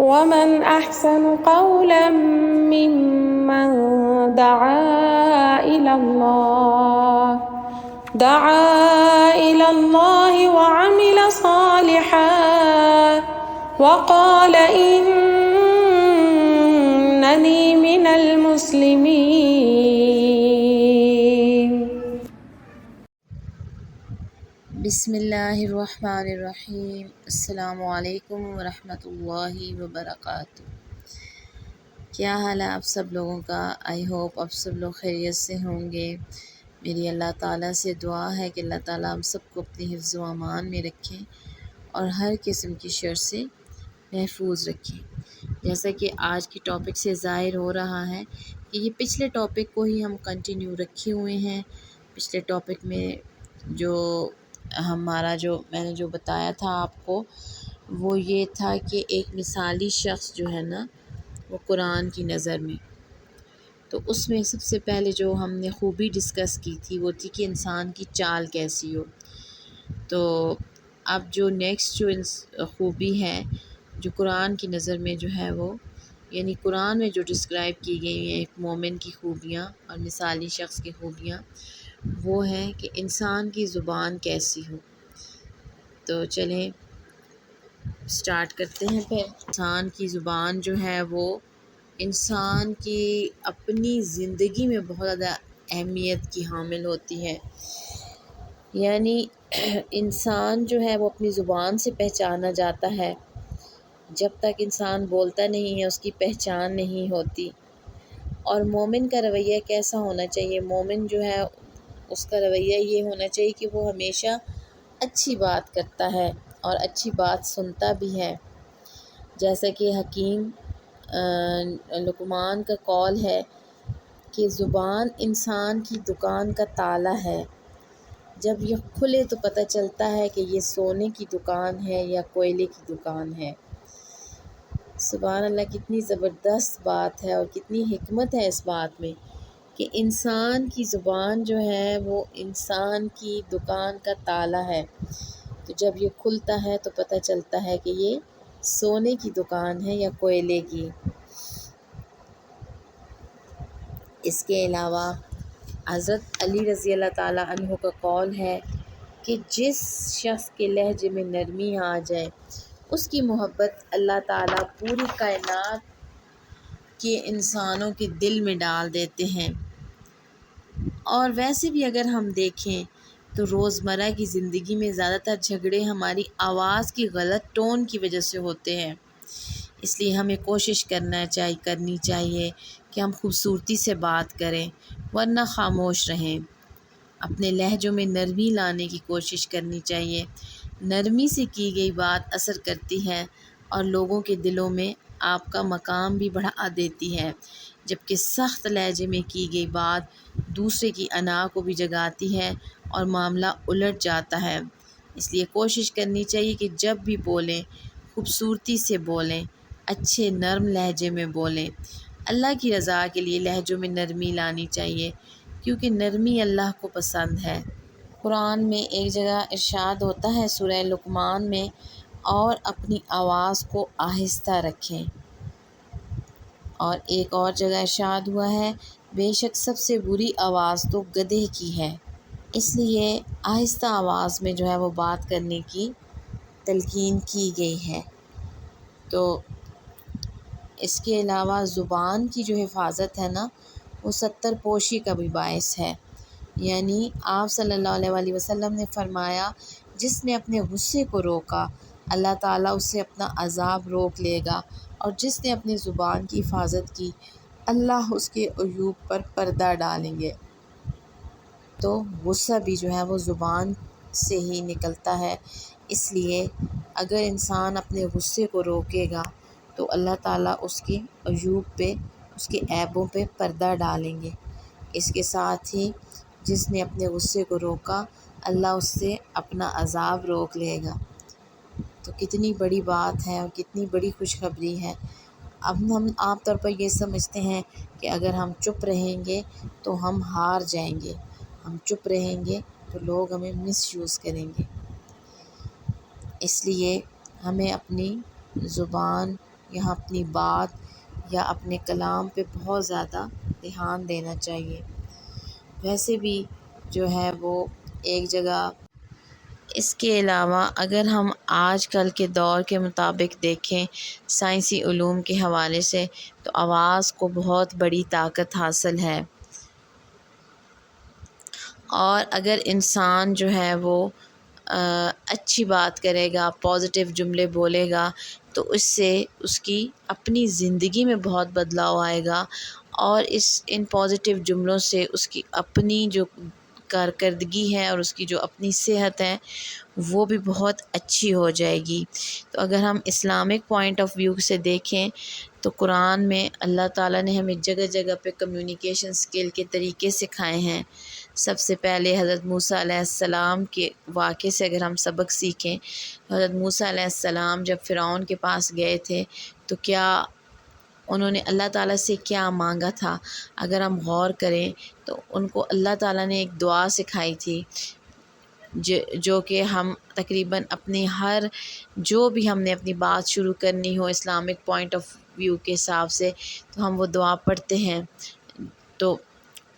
ومن أحسن قولا ممن دعا إلى الله وعمل صالحا وقال إنني من المسلمين. بسم اللہ الرحمن الرحیم. السلام علیکم ورحمۃ اللہ وبرکاتہ. کیا حال ہے آپ سب لوگوں کا؟ آئی ہوپ آپ سب لوگ خیریت سے ہوں گے. میری اللہ تعالیٰ سے دعا ہے کہ اللہ تعالیٰ ہم سب کو اپنی حفظ و امان میں رکھیں اور ہر قسم کی شر سے محفوظ رکھیں. جیسا کہ آج کی ٹاپک سے ظاہر ہو رہا ہے کہ یہ پچھلے ٹاپک کو ہی ہم کنٹینیو رکھے ہوئے ہیں. پچھلے ٹاپک میں میں نے جو بتایا تھا آپ کو وہ یہ تھا کہ ایک مثالی شخص جو ہے نا وہ قرآن کی نظر میں، تو اس میں سب سے پہلے جو ہم نے خوبی ڈسکس کی تھی وہ تھی کہ انسان کی چال کیسی ہو. تو اب جو نیکسٹ جو خوبی ہے جو قرآن کی نظر میں جو ہے وہ یعنی قرآن میں جو ڈسکرائب کی گئی ہیں ایک مومن کی خوبیاں اور مثالی شخص کی خوبیاں، وہ ہے کہ انسان کی زبان کیسی ہو. تو چلیں سٹارٹ کرتے ہیں. پھر انسان کی زبان جو ہے وہ انسان کی اپنی زندگی میں بہت زیادہ اہمیت کی حامل ہوتی ہے. یعنی انسان جو ہے وہ اپنی زبان سے پہچانا جاتا ہے. جب تک انسان بولتا نہیں ہے اس کی پہچان نہیں ہوتی. اور مومن کا رویہ کیسا ہونا چاہیے؟ مومن جو ہے اس کا رویہ یہ ہونا چاہیے کہ وہ ہمیشہ اچھی بات کرتا ہے اور اچھی بات سنتا بھی ہے. جیسا کہ حکیم لقمان کا قول ہے کہ زبان انسان کی دکان کا تالا ہے. جب یہ کھلے تو پتہ چلتا ہے کہ یہ سونے کی دکان ہے یا کوئلے کی دکان ہے. سبحان اللہ، کتنی زبردست بات ہے اور کتنی حکمت ہے اس بات میں کہ انسان کی زبان جو ہے وہ انسان کی دکان کا تالا ہے. تو جب یہ کھلتا ہے تو پتہ چلتا ہے کہ یہ سونے کی دکان ہے یا کوئلے کی. اس کے علاوہ حضرت علی رضی اللہ تعالیٰ عنہ کا قول ہے کہ جس شخص کے لہجے میں نرمی آ جائے اس کی محبت اللہ تعالیٰ پوری کائنات کے انسانوں کے دل میں ڈال دیتے ہیں. اور ویسے بھی اگر ہم دیکھیں تو روزمرہ کی زندگی میں زیادہ تر جھگڑے ہماری آواز کی غلط ٹون کی وجہ سے ہوتے ہیں. اس لیے ہمیں کوشش کرنی چاہیے کہ ہم خوبصورتی سے بات کریں ورنہ خاموش رہیں. اپنے لہجوں میں نرمی لانے کی کوشش کرنی چاہیے. نرمی سے کی گئی بات اثر کرتی ہے اور لوگوں کے دلوں میں آپ کا مقام بھی بڑھا دیتی ہے، جبکہ سخت لہجے میں کی گئی بات دوسرے کی انا کو بھی جگاتی ہے اور معاملہ الٹ جاتا ہے. اس لیے کوشش کرنی چاہیے کہ جب بھی بولیں خوبصورتی سے بولیں، اچھے نرم لہجے میں بولیں. اللہ کی رضا کے لیے لہجوں میں نرمی لانی چاہیے کیونکہ نرمی اللہ کو پسند ہے. قرآن میں ایک جگہ ارشاد ہوتا ہے سورہ لقمان میں، اور اپنی آواز کو آہستہ رکھیں. اور ایک اور جگہ ارشاد ہوا ہے بے شک سب سے بری آواز تو گدھے کی ہے. اس لیے آہستہ آواز میں جو ہے وہ بات کرنے کی تلقین کی گئی ہے. تو اس کے علاوہ زبان کی جو حفاظت ہے نا وہ 70 پوشی کا بھی باعث ہے. یعنی آپ صلی اللہ علیہ وسلم نے فرمایا جس نے اپنے غصے کو روکا اللہ تعالیٰ اس سے اپنا عذاب روک لے گا، اور جس نے اپنی زبان کی حفاظت کی اللہ اس کے عیوب پر پردہ ڈالیں گے. تو غصہ بھی جو ہے وہ زبان سے ہی نکلتا ہے. اس لیے اگر انسان اپنے غصے کو روکے گا تو اللہ تعالیٰ اس کے عیوب پہ، اس کے عیبوں پہ پردہ ڈالیں گے. اس کے ساتھ ہی جس نے اپنے غصے کو روکا اللہ اس سے اپنا عذاب روک لے گا. تو کتنی بڑی بات ہے اور کتنی بڑی خوشخبری ہے. اب ہم عام طور پر یہ سمجھتے ہیں کہ اگر ہم چپ رہیں گے تو ہم ہار جائیں گے، ہم چپ رہیں گے تو لوگ ہمیں مس یوز کریں گے. اس لیے ہمیں اپنی زبان یہاں اپنی بات یا اپنے کلام پہ بہت زیادہ دھیان دینا چاہیے۔ ویسے بھی جو ہے وہ ایک جگہ، اس کے علاوہ اگر ہم آج کل کے دور کے مطابق دیکھیں سائنسی علوم کے حوالے سے، تو آواز کو بہت بڑی طاقت حاصل ہے، اور اگر انسان جو ہے وہ اچھی بات کرے گا، پازیٹیو جملے بولے گا، تو اس سے اس کی اپنی زندگی میں بہت بدلاؤ آئے گا، اور ان پازیٹیو جملوں سے اس کی اپنی جو کارکردگی ہے اور اس کی جو اپنی صحت ہے وہ بھی بہت اچھی ہو جائے گی۔ تو اگر ہم اسلامک پوائنٹ آف ویو سے دیکھیں تو قرآن میں اللہ تعالیٰ نے ہمیں جگہ جگہ پہ کمیونیکیشن سکل کے طریقے سکھائے ہیں۔ سب سے پہلے حضرت موسیٰ علیہ السلام کے واقعے سے اگر ہم سبق سیکھیں، حضرت موسیٰ علیہ السلام جب فرعون کے پاس گئے تھے تو کیا انہوں نے اللہ تعالیٰ سے کیا مانگا تھا؟ اگر ہم غور کریں تو ان کو اللہ تعالیٰ نے ایک دعا سکھائی تھی، جو کہ ہم تقریباً اپنی جو بھی ہم نے اپنی بات شروع کرنی ہو اسلامک پوائنٹ آف ویو کے حساب سے تو ہم وہ دعا پڑھتے ہیں۔ تو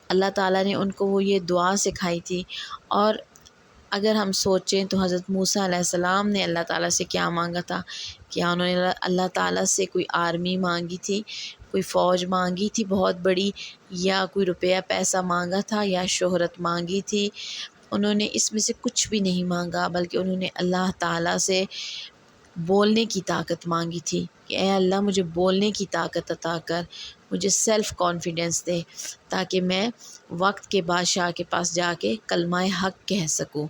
اللہ تعالیٰ نے ان کو وہ یہ دعا سکھائی تھی، اور اگر ہم سوچیں تو حضرت موسیٰ علیہ السلام نے اللہ تعالیٰ سے کیا مانگا تھا؟ کیا انہوں نے اللہ تعالیٰ سے کوئی آرمی مانگی تھی، کوئی فوج مانگی تھی بہت بڑی، یا کوئی روپیہ پیسہ مانگا تھا، یا شہرت مانگی تھی؟ انہوں نے اس میں سے کچھ بھی نہیں مانگا، بلکہ انہوں نے اللہ تعالیٰ سے بولنے کی طاقت مانگی تھی کہ اے اللہ مجھے بولنے کی طاقت عطا کر، مجھے سیلف کانفیڈنس دے، تاکہ میں وقت کے بادشاہ کے پاس جا کے کلمہ حق کہہ سکوں۔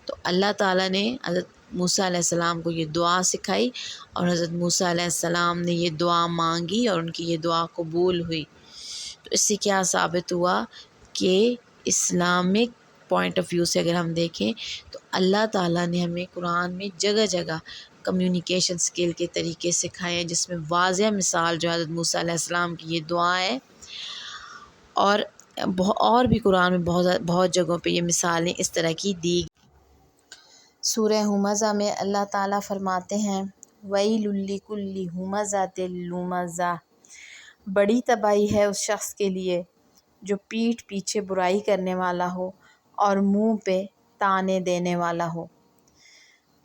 تو اللہ تعالیٰ نے حضرت موسیٰ علیہ السلام کو یہ دعا سکھائی، اور حضرت موسیٰ علیہ السلام نے یہ دعا مانگی اور ان کی یہ دعا قبول ہوئی۔ تو اس سے کیا ثابت ہوا کہ اسلامک پوائنٹ آف ویو سے اگر ہم دیکھیں تو اللہ تعالیٰ نے ہمیں قرآن میں جگہ جگہ کمیونیکیشن سکل کے طریقے سکھائے ہیں، جس میں واضح مثال جو حضرت موسیٰ علیہ السلام کی یہ دعا ہے، اور بھی قرآن میں بہت جگہوں پہ یہ مثالیں اس طرح کی دی۔ سورہ ہمزہ میں اللہ تعالیٰ فرماتے ہیں وَيْلٌ لِكُلِّ ہُمَزَةٍ لُمَزَةٍ، بڑی تباہی ہے اس شخص کے لیے جو پیٹھ پیچھے برائی کرنے والا ہو اور منہ پہ طعنے دینے والا ہو۔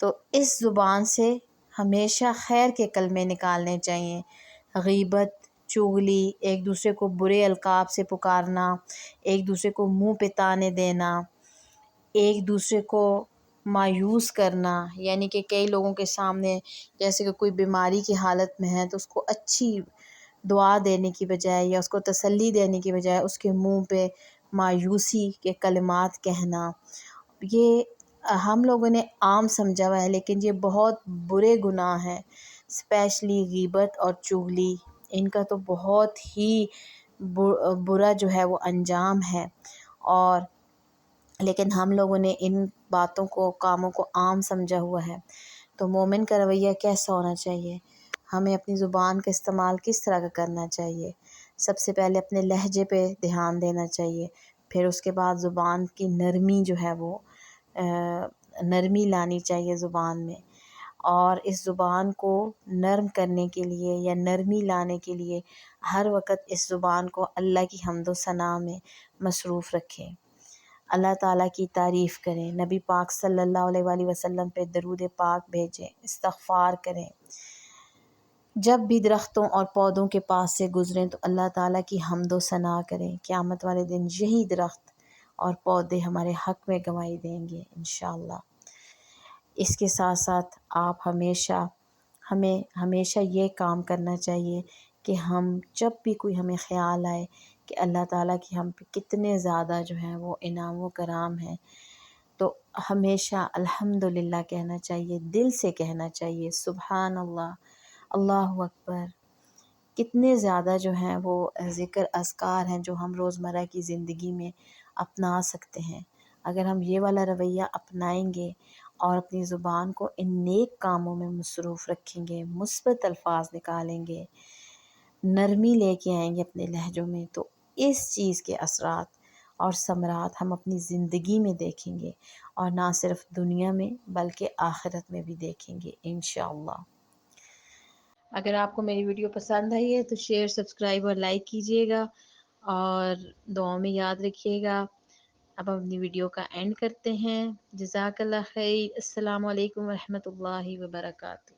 تو اس زبان سے ہمیشہ خیر کے کلمے نکالنے چاہیے۔ غیبت، چغلی، ایک دوسرے کو برے القاب سے پکارنا، ایک دوسرے کو منہ پہ طعنے دینا، ایک دوسرے کو مایوس کرنا، یعنی کہ کئی لوگوں کے سامنے جیسے کہ کوئی بیماری کی حالت میں ہے تو اس کو اچھی دعا دینے کی بجائے یا اس کو تسلی دینے کی بجائے اس کے منہ پہ مایوسی کے کلمات کہنا، یہ ہم لوگوں نے عام سمجھا ہوا ہے، لیکن یہ بہت برے گناہ ہیں، اسپیشلی غیبت اور چغلی، ان کا تو بہت ہی برا جو ہے وہ انجام ہے، اور لیکن ہم لوگوں نے ان باتوں کو، کاموں کو عام سمجھا ہوا ہے۔ تو مومن کا رویہ کیسا ہونا چاہیے؟ ہمیں اپنی زبان کا استعمال کس طرح کا کرنا چاہیے؟ سب سے پہلے اپنے لہجے پہ دھیان دینا چاہیے، پھر اس کے بعد زبان کی نرمی جو ہے وہ نرمی لانی چاہیے زبان میں، اور اس زبان کو نرم کرنے کے لیے یا نرمی لانے کے لیے ہر وقت اس زبان کو اللہ کی حمد و ثنا میں مصروف رکھیں، اللہ تعالیٰ کی تعریف کریں، نبی پاک صلی اللہ علیہ وآلہ وسلم پہ درود پاک بھیجیں، استغفار کریں۔ جب بھی درختوں اور پودوں کے پاس سے گزریں تو اللہ تعالیٰ کی حمد و ثنا کریں، قیامت والے دن یہی درخت اور پودے ہمارے حق میں گواہی دیں گے انشاءاللہ۔ اس کے ساتھ ساتھ ہمیں ہمیشہ یہ کام کرنا چاہیے کہ ہم جب بھی کوئی ہمیں خیال آئے کہ اللہ تعالیٰ کی ہم پہ کتنے زیادہ جو ہیں وہ انعام و کرام ہیں، تو ہمیشہ الحمدللہ کہنا چاہیے، دل سے کہنا چاہیے، سبحان اللہ، اللہ اکبر۔ کتنے زیادہ جو ہیں وہ ذکر اذکار ہیں جو ہم روزمرہ کی زندگی میں اپنا سکتے ہیں۔ اگر ہم یہ والا رویہ اپنائیں گے اور اپنی زبان کو ان نیک کاموں میں مصروف رکھیں گے، مثبت الفاظ نکالیں گے، نرمی لے کے آئیں گے اپنے لہجوں میں، تو اس چیز کے اثرات اور ثمرات ہم اپنی زندگی میں دیکھیں گے، اور نہ صرف دنیا میں بلکہ آخرت میں بھی دیکھیں گے انشاءاللہ۔ اگر آپ کو میری ویڈیو پسند آئی ہے تو شیئر، سبسکرائب اور لائک کیجیے گا، اور دعاؤں میں یاد رکھیے گا۔ اب ہم اپنی ویڈیو کا اینڈ کرتے ہیں۔ جزاک اللہ خیر۔ السلام علیکم ورحمۃ اللہ وبرکاتہ۔